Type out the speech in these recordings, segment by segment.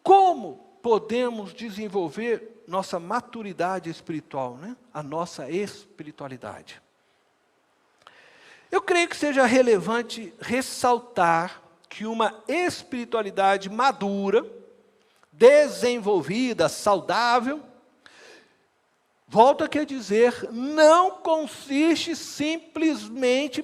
como podemos desenvolver nossa maturidade espiritual, né? A nossa espiritualidade? Eu creio que seja relevante ressaltar que uma espiritualidade madura, desenvolvida, saudável, volto aqui a dizer, não consiste simplesmente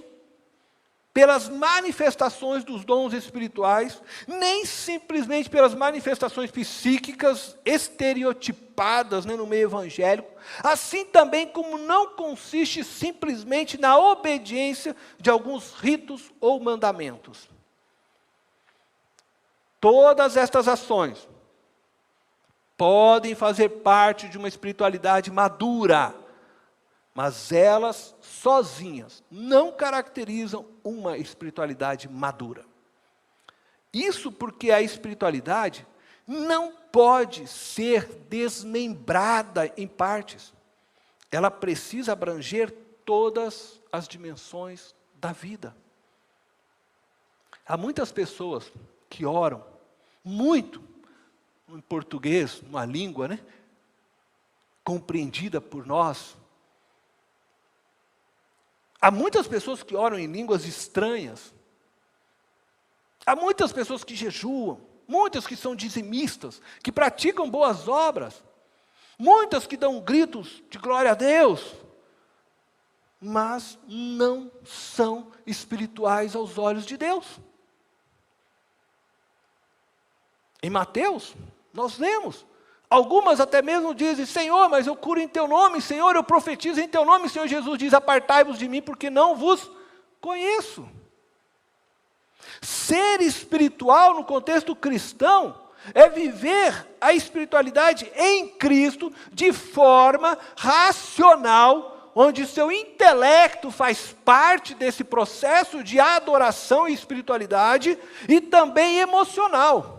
pelas manifestações dos dons espirituais, nem simplesmente pelas manifestações psíquicas estereotipadas, né, no meio evangélico, assim também como não consiste simplesmente na obediência de alguns ritos ou mandamentos. Todas estas ações podem fazer parte de uma espiritualidade madura, mas elas sozinhas não caracterizam uma espiritualidade madura. Isso porque a espiritualidade não pode ser desmembrada em partes. Ela precisa abranger todas as dimensões da vida. Há muitas pessoas que oram muito em português, uma língua, né, compreendida por nós. Há muitas pessoas que oram em línguas estranhas. Há muitas pessoas que jejuam, muitas que são dizimistas, que praticam boas obras, muitas que dão gritos de glória a Deus, mas não são espirituais aos olhos de Deus. Em Mateus, nós lemos, algumas até mesmo dizem, Senhor, mas eu curo em Teu nome, Senhor, eu profetizo em Teu nome. Senhor Jesus diz, apartai-vos de mim, porque não vos conheço. Ser espiritual no contexto cristão é viver a espiritualidade em Cristo de forma racional, onde seu intelecto faz parte desse processo de adoração e espiritualidade, e também emocional.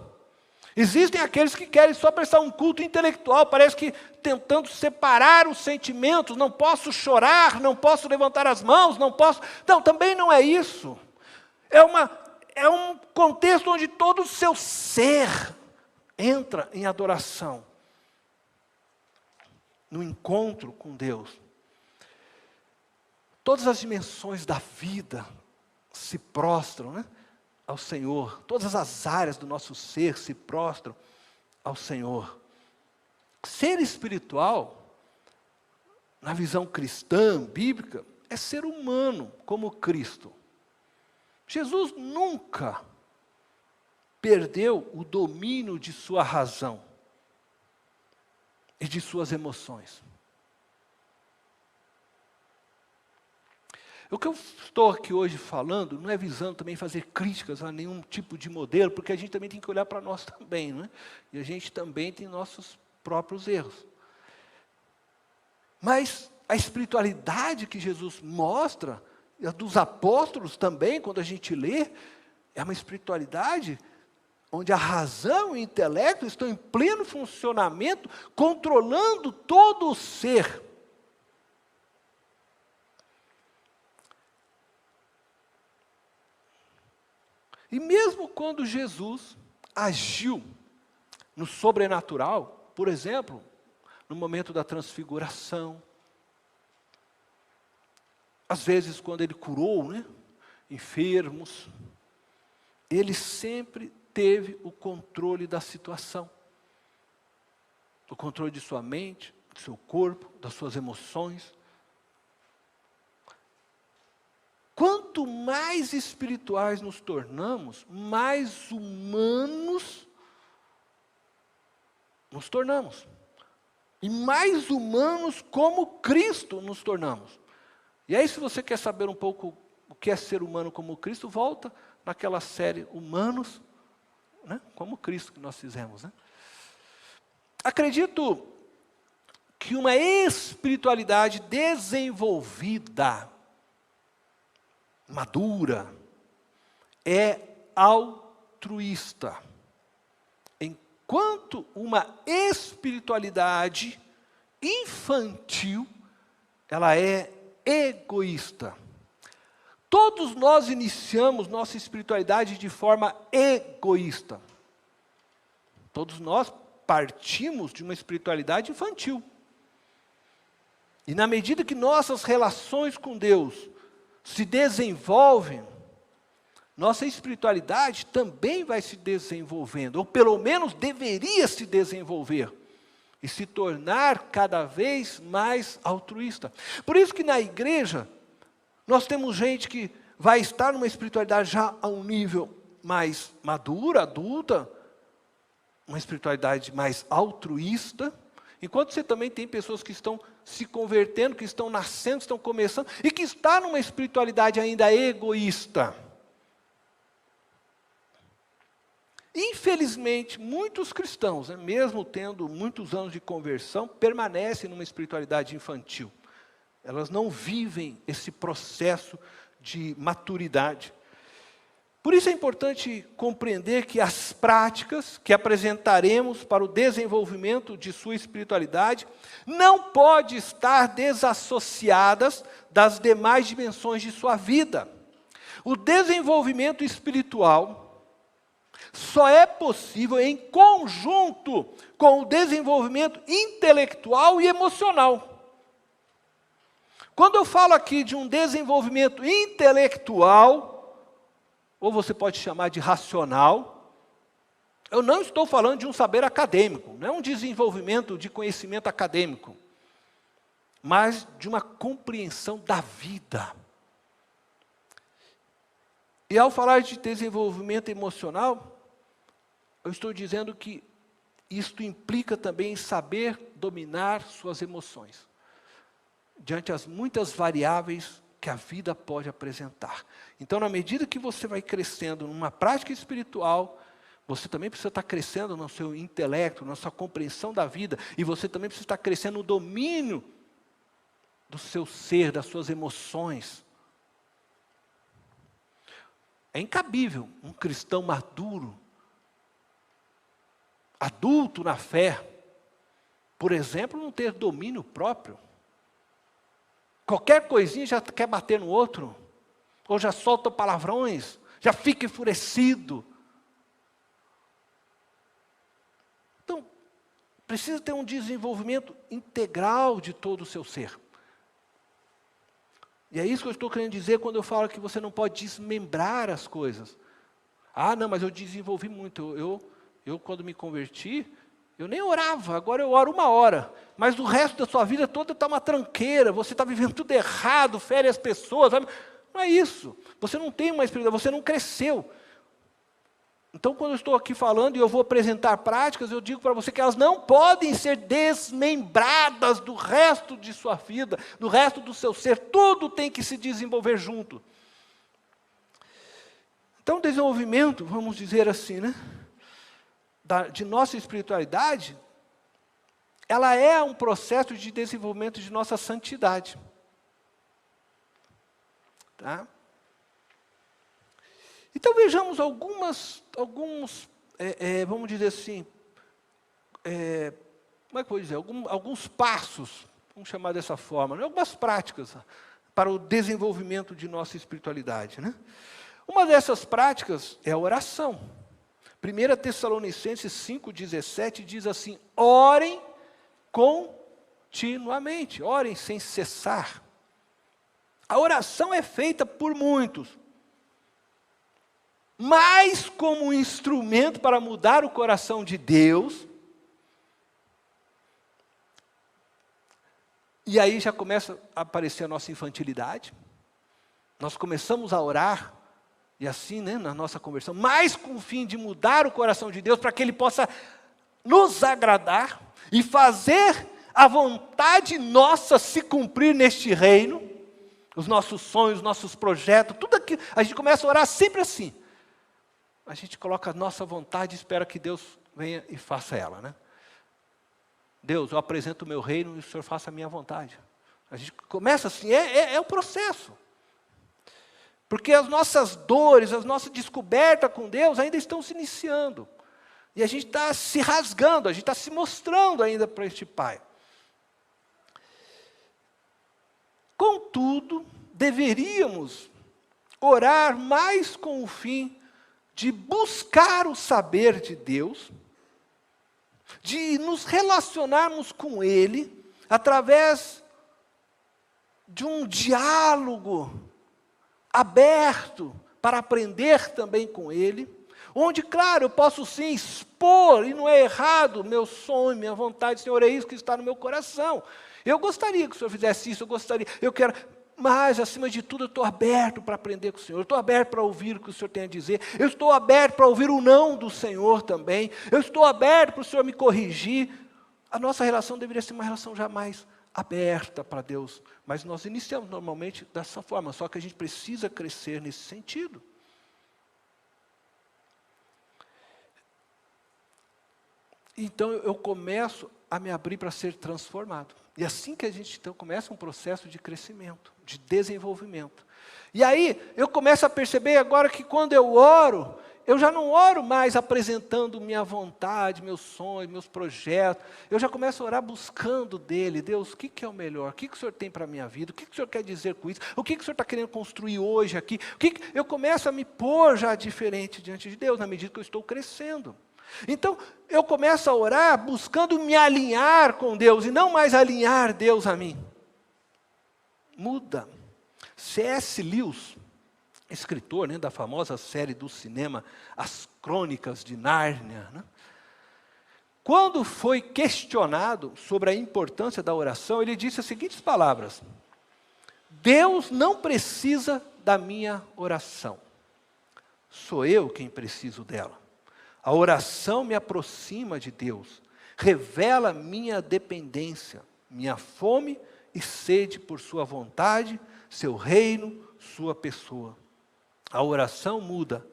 Existem aqueles que querem só prestar um culto intelectual, parece que tentando separar os sentimentos, não posso chorar, não posso levantar as mãos, não posso... Não, também não é isso. É um contexto onde todo o seu ser entra em adoração, no encontro com Deus. Todas as dimensões da vida se prostram, né, ao Senhor. Todas as áreas do nosso ser se prostram ao Senhor. Ser espiritual, na visão cristã, bíblica, é ser humano como Cristo. Jesus nunca perdeu o domínio de sua razão e de suas emoções. O que eu estou aqui hoje falando não é visando também fazer críticas a nenhum tipo de modelo, porque a gente também tem que olhar para nós também, né? E a gente também tem nossos próprios erros. Mas a espiritualidade que Jesus mostra, e a dos apóstolos também, quando a gente lê, é uma espiritualidade onde a razão e o intelecto estão em pleno funcionamento, controlando todo o ser. E mesmo quando Jesus agiu no sobrenatural, por exemplo, no momento da transfiguração, às vezes quando ele curou, né, enfermos, ele sempre teve o controle da situação, o controle de sua mente, do seu corpo, das suas emoções. Quanto mais espirituais nos tornamos, mais humanos nos tornamos. E mais humanos como Cristo nos tornamos. E aí, se você quer saber um pouco o que é ser humano como Cristo, volta naquela série Humanos, né, como Cristo que nós fizemos, né? Acredito que uma espiritualidade desenvolvida, madura, é altruísta, enquanto uma espiritualidade infantil, ela é egoísta. Todos nós iniciamos nossa espiritualidade de forma egoísta. Todos nós partimos de uma espiritualidade infantil. E na medida que nossas relações com Deus se desenvolvem, nossa espiritualidade também vai se desenvolvendo, ou pelo menos deveria se desenvolver, e se tornar cada vez mais altruísta. Por isso que na igreja, nós temos gente que vai estar numa espiritualidade já a um nível mais madura, adulta, uma espiritualidade mais altruísta, enquanto você também tem pessoas que estão se convertendo, que estão nascendo, que estão começando, e que está numa espiritualidade ainda egoísta. Infelizmente, muitos cristãos, mesmo tendo muitos anos de conversão, permanecem numa espiritualidade infantil. Elas não vivem esse processo de maturidade. Por isso é importante compreender que as práticas que apresentaremos para o desenvolvimento de sua espiritualidade não podem estar desassociadas das demais dimensões de sua vida. O desenvolvimento espiritual só é possível em conjunto com o desenvolvimento intelectual e emocional. Quando eu falo aqui de um desenvolvimento intelectual, ou você pode chamar de racional, eu não estou falando de um saber acadêmico, não é um desenvolvimento de conhecimento acadêmico, mas de uma compreensão da vida. E ao falar de desenvolvimento emocional, eu estou dizendo que isto implica também em saber dominar suas emoções, diante das muitas variáveis que a vida pode apresentar. Então, na medida que você vai crescendo numa prática espiritual, você também precisa estar crescendo no seu intelecto, na sua compreensão da vida, e você também precisa estar crescendo no domínio do seu ser, das suas emoções. É incabível um cristão maduro, adulto na fé, por exemplo, não ter domínio próprio. Qualquer coisinha já quer bater no outro, ou já solta palavrões, já fica enfurecido. Então, precisa ter um desenvolvimento integral de todo o seu ser. E é isso que eu estou querendo dizer quando eu falo que você não pode desmembrar as coisas. Ah, não, mas eu desenvolvi muito. Eu quando me converti, eu nem orava, agora eu oro 1 hora. Mas o resto da sua vida toda está uma tranqueira, você está vivendo tudo errado, fere as pessoas. Sabe? Não é isso. Você não tem uma espiritualidade, você não cresceu. Então, quando eu estou aqui falando e eu vou apresentar práticas, eu digo para você que elas não podem ser desmembradas do resto de sua vida, do resto do seu ser. Tudo tem que se desenvolver junto. Então, o desenvolvimento, vamos dizer assim, de nossa espiritualidade, ela é um processo de desenvolvimento de nossa santidade. Tá? Então vejamos alguns, vamos dizer assim, como é que eu vou dizer? Alguns passos, vamos chamar dessa forma, algumas práticas para o desenvolvimento de nossa espiritualidade. Uma dessas práticas é a oração. 1 Tessalonicenses 5,17 diz assim: orem continuamente, orem sem cessar. A oração é feita por muitos, mas como um instrumento para mudar o coração de Deus. E aí já começa a aparecer a nossa infantilidade. Nós começamos a orar, e assim, na nossa conversão, mas com o fim de mudar o coração de Deus, para que Ele possa nos agradar e fazer a vontade nossa se cumprir neste reino, os nossos sonhos, os nossos projetos, tudo aquilo. A gente começa a orar sempre assim. A gente coloca a nossa vontade e espera que Deus venha e faça ela. Deus, eu apresento o meu reino e o Senhor faça a minha vontade. A gente começa assim, é o processo. Porque as nossas dores, as nossas descobertas com Deus ainda estão se iniciando. E a gente está se rasgando, a gente está se mostrando ainda para este Pai. Contudo, deveríamos orar mais com o fim de buscar o saber de Deus, de nos relacionarmos com Ele através de um diálogo aberto para aprender também com Ele, onde, claro, eu posso sim expor, e não é errado, meu sonho, minha vontade, Senhor, é isso que está no meu coração. Eu gostaria que o Senhor fizesse isso, eu quero, mas, acima de tudo, eu estou aberto para aprender com o Senhor, eu estou aberto para ouvir o que o Senhor tem a dizer, eu estou aberto para ouvir o não do Senhor também, eu estou aberto para o Senhor me corrigir. A nossa relação deveria ser uma relação jamais aberta para Deus, mas nós iniciamos normalmente dessa forma, só que a gente precisa crescer nesse sentido. Então eu começo a me abrir para ser transformado. E assim que a gente então começa um processo de crescimento, de desenvolvimento. E aí eu começo a perceber agora que quando eu oro, eu já não oro mais apresentando minha vontade, meus sonhos, meus projetos. Eu já começo a orar buscando dele. Deus, o que é o melhor? O que o Senhor tem para a minha vida? O que o Senhor quer dizer com isso? O que o Senhor está querendo construir hoje aqui? Eu começo a me pôr já diferente diante de Deus, na medida que eu estou crescendo. Então, eu começo a orar buscando me alinhar com Deus, e não mais alinhar Deus a mim. Muda. C.S. Lewis, escritor, né, da famosa série do cinema As Crônicas de Nárnia, né? Quando foi questionado sobre a importância da oração, ele disse as seguintes palavras: Deus não precisa da minha oração, sou eu quem preciso dela. A oração me aproxima de Deus, revela minha dependência, minha fome e sede por sua vontade, seu reino, sua pessoa. A oração muda,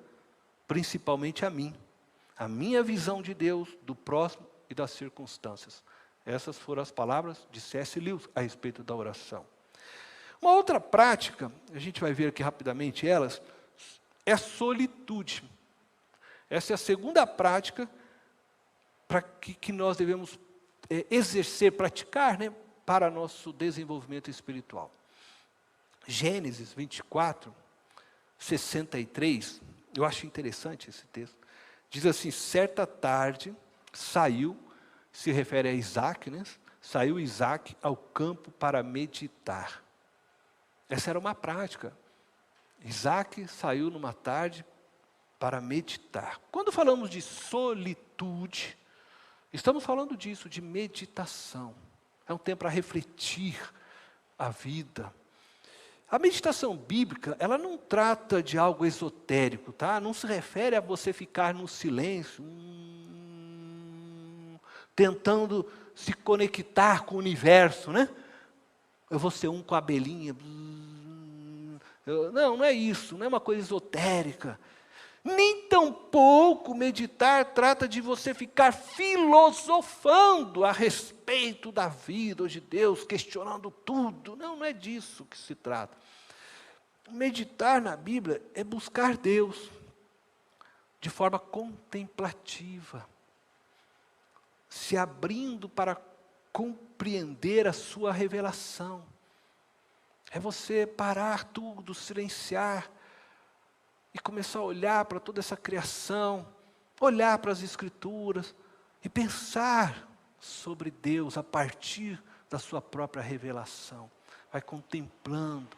principalmente a mim, a minha visão de Deus, do próximo e das circunstâncias. Essas foram as palavras de C.S. Lewis a respeito da oração. Uma outra prática, a gente vai ver aqui rapidamente elas, é a solitude. Essa é a segunda prática para que nós devemos exercer, praticar, né, para nosso desenvolvimento espiritual. Gênesis 24, 63, eu acho interessante esse texto. Diz assim: certa tarde saiu, se refere a Isaac, né? Saiu Isaac ao campo para meditar. Essa era uma prática. Isaac saiu numa tarde para meditar. Quando falamos de solitude, estamos falando disso, de meditação. É um tempo para refletir a vida. A meditação bíblica, ela não trata de algo esotérico, tá? Não se refere a você ficar no silêncio, tentando se conectar com o universo, né? Eu vou ser um com a abelhinha. Não é isso, não é uma coisa esotérica. Nem tampouco meditar trata de você ficar filosofando a respeito da vida ou de Deus, questionando tudo. Não é disso que se trata. Meditar na Bíblia é buscar Deus de forma contemplativa, se abrindo para compreender a sua revelação. É você parar tudo, silenciar, e começar a olhar para toda essa criação, olhar para as Escrituras e pensar sobre Deus a partir da sua própria revelação. Vai contemplando,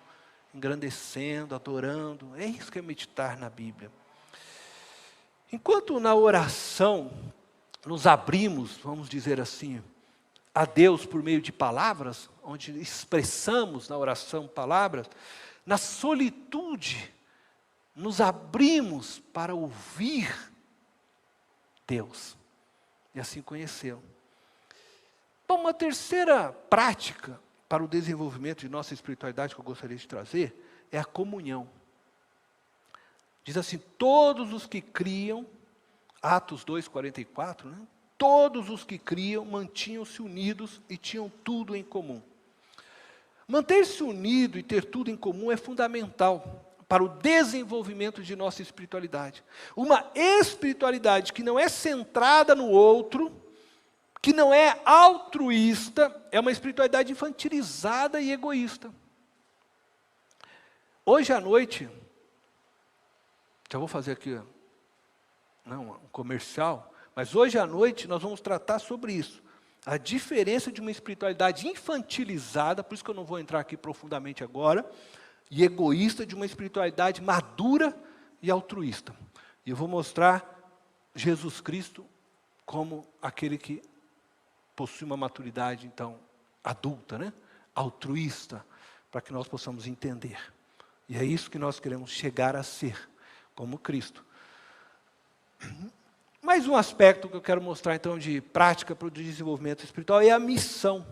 engrandecendo, adorando. É isso que é meditar na Bíblia. Enquanto na oração nos abrimos, vamos dizer assim, a Deus por meio de palavras, onde expressamos na oração palavras, na solitude, nos abrimos para ouvir Deus e assim conhecê-lo. Bom, uma terceira prática para o desenvolvimento de nossa espiritualidade que eu gostaria de trazer é a comunhão. Diz assim: todos os que criam, Atos 2:44, né? Todos os que criam mantinham-se unidos e tinham tudo em comum. Manter-se unido e ter tudo em comum é fundamental para o desenvolvimento de nossa espiritualidade. Uma espiritualidade que não é centrada no outro, que não é altruísta, é uma espiritualidade infantilizada e egoísta. Hoje à noite, já vou fazer aqui um comercial, Mas hoje à noite nós vamos tratar sobre isso. A diferença de uma espiritualidade infantilizada, por isso que eu não vou entrar aqui profundamente agora, e egoísta, de uma espiritualidade madura e altruísta. E eu vou mostrar Jesus Cristo como aquele que possui uma maturidade, então, adulta, né? Altruísta, para que nós possamos entender. E é isso que nós queremos chegar a ser, como Cristo. Mais um aspecto que eu quero mostrar, então, de prática para o desenvolvimento espiritual é a missão.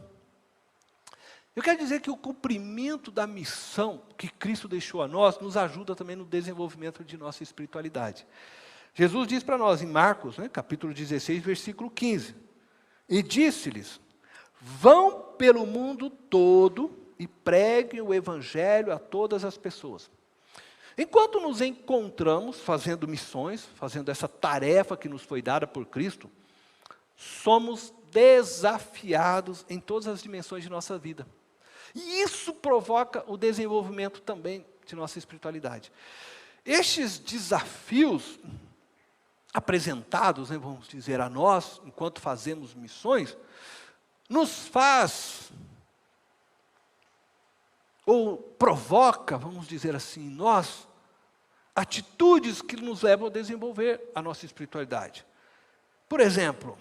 Eu quero dizer que o cumprimento da missão que Cristo deixou a nós, nos ajuda também no desenvolvimento de nossa espiritualidade. Jesus diz para nós em Marcos, né, capítulo 16, versículo 15, e disse-lhes, vão pelo mundo todo e preguem o evangelho a todas as pessoas. Enquanto nos encontramos fazendo missões, fazendo essa tarefa que nos foi dada por Cristo, somos desafiados em todas as dimensões de nossa vida. E isso provoca o desenvolvimento também de nossa espiritualidade. Estes desafios apresentados, né, vamos dizer, a nós, enquanto fazemos missões, nos faz, ou provoca, vamos dizer assim, em nós, atitudes que nos levam a desenvolver a nossa espiritualidade. Por exemplo,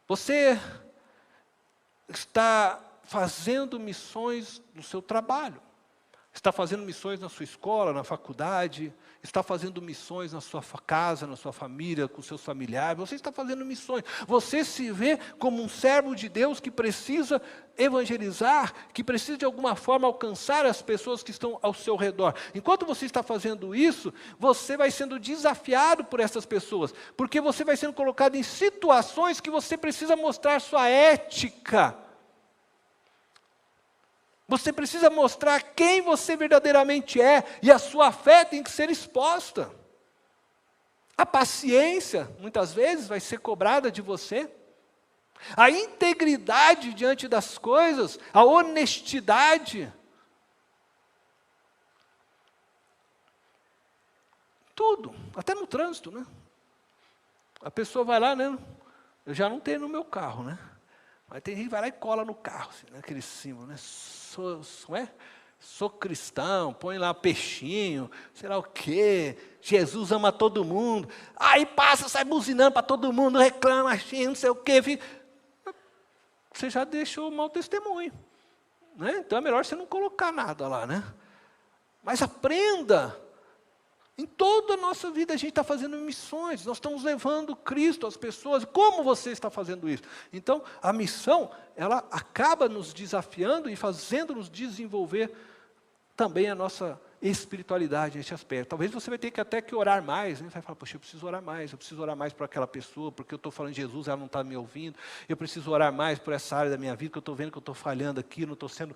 você está fazendo missões no seu trabalho, está fazendo missões na sua escola, na faculdade, está fazendo missões na sua casa, na sua família, com seus familiares, você está fazendo missões. Você se vê como um servo de Deus que precisa evangelizar, que precisa de alguma forma alcançar as pessoas que estão ao seu redor. Enquanto você está fazendo isso, você vai sendo desafiado por essas pessoas, porque você vai sendo colocado em situações que você precisa mostrar sua ética. Você precisa mostrar quem você verdadeiramente é, e a sua fé tem que ser exposta. A paciência, muitas vezes, vai ser cobrada de você. A integridade diante das coisas, a honestidade. Tudo, até no trânsito, né? A pessoa vai lá, né? Eu já não tenho no meu carro, né? Mas tem gente que vai lá e cola no carro, assim, né? Aquele símbolo, né? Sou cristão, põe lá peixinho, sei lá o quê, Jesus ama todo mundo. Aí passa, sai buzinando para todo mundo, reclama, assim, não sei o quê. Você já deixou um mau testemunho, né? Então é melhor você não colocar nada lá, né? Mas aprenda. Em toda a nossa vida a gente está fazendo missões, nós estamos levando Cristo às pessoas. Como você está fazendo isso? Então, a missão, ela acaba nos desafiando e fazendo-nos desenvolver também a nossa espiritualidade nesse aspecto. Talvez você vai ter que até que orar mais, né? Você vai falar, poxa, eu preciso orar mais por aquela pessoa, porque eu estou falando de Jesus, ela não está me ouvindo, eu preciso orar mais por essa área da minha vida, que eu estou vendo que eu estou falhando aqui, eu não estou sendo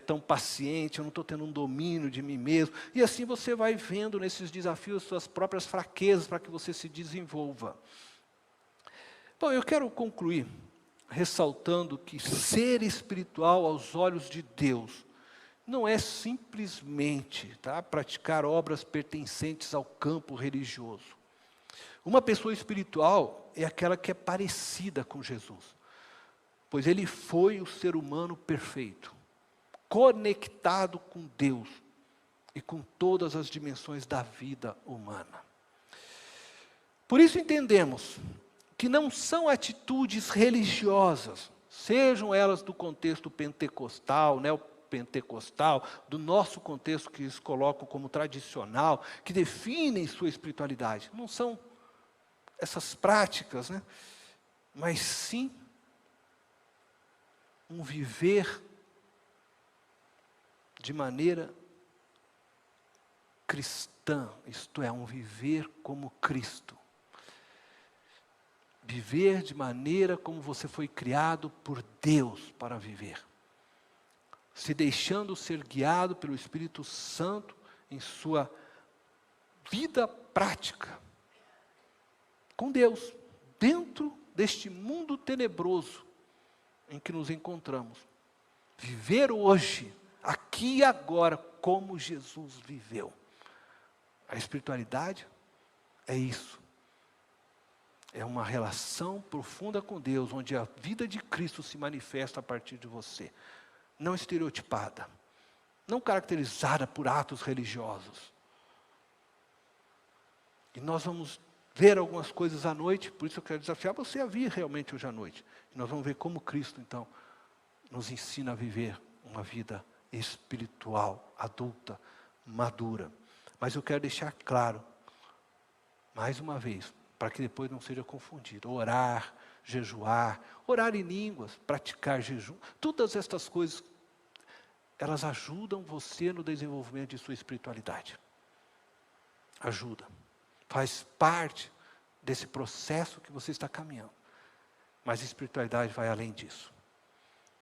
tão paciente, eu não estou tendo um domínio de mim mesmo, e assim você vai vendo nesses desafios suas próprias fraquezas, para que você se desenvolva. Bom, eu quero concluir ressaltando que ser espiritual aos olhos de Deus não é simplesmente praticar obras pertencentes ao campo religioso. Uma pessoa espiritual é aquela que é parecida com Jesus, pois ele foi o ser humano perfeito, conectado com Deus e com todas as dimensões da vida humana. Por isso entendemos que não são atitudes religiosas, sejam elas do contexto pentecostal, neopentecostal, do nosso contexto que eles colocam como tradicional, que definem sua espiritualidade. Não são essas práticas, né? Mas sim um viver de maneira cristã, isto é, um viver como Cristo. Viver de maneira como você foi criado por Deus para viver. Se deixando ser guiado pelo Espírito Santo em sua vida prática. Com Deus, dentro deste mundo tenebroso em que nos encontramos. Viver hoje, aqui e agora, como Jesus viveu. A espiritualidade é isso. É uma relação profunda com Deus, onde a vida de Cristo se manifesta a partir de você. Não estereotipada, não caracterizada por atos religiosos. E nós vamos ver algumas coisas à noite, por isso eu quero desafiar você a vir realmente hoje à noite. E nós vamos ver como Cristo, então, nos ensina a viver uma vida espiritual, adulta, madura. Mas eu quero deixar claro, mais uma vez, para que depois não seja confundido, orar, jejuar, orar em línguas, praticar jejum, todas estas coisas, elas ajudam você no desenvolvimento de sua espiritualidade. Ajuda. Faz parte desse processo que você está caminhando. Mas a espiritualidade vai além disso.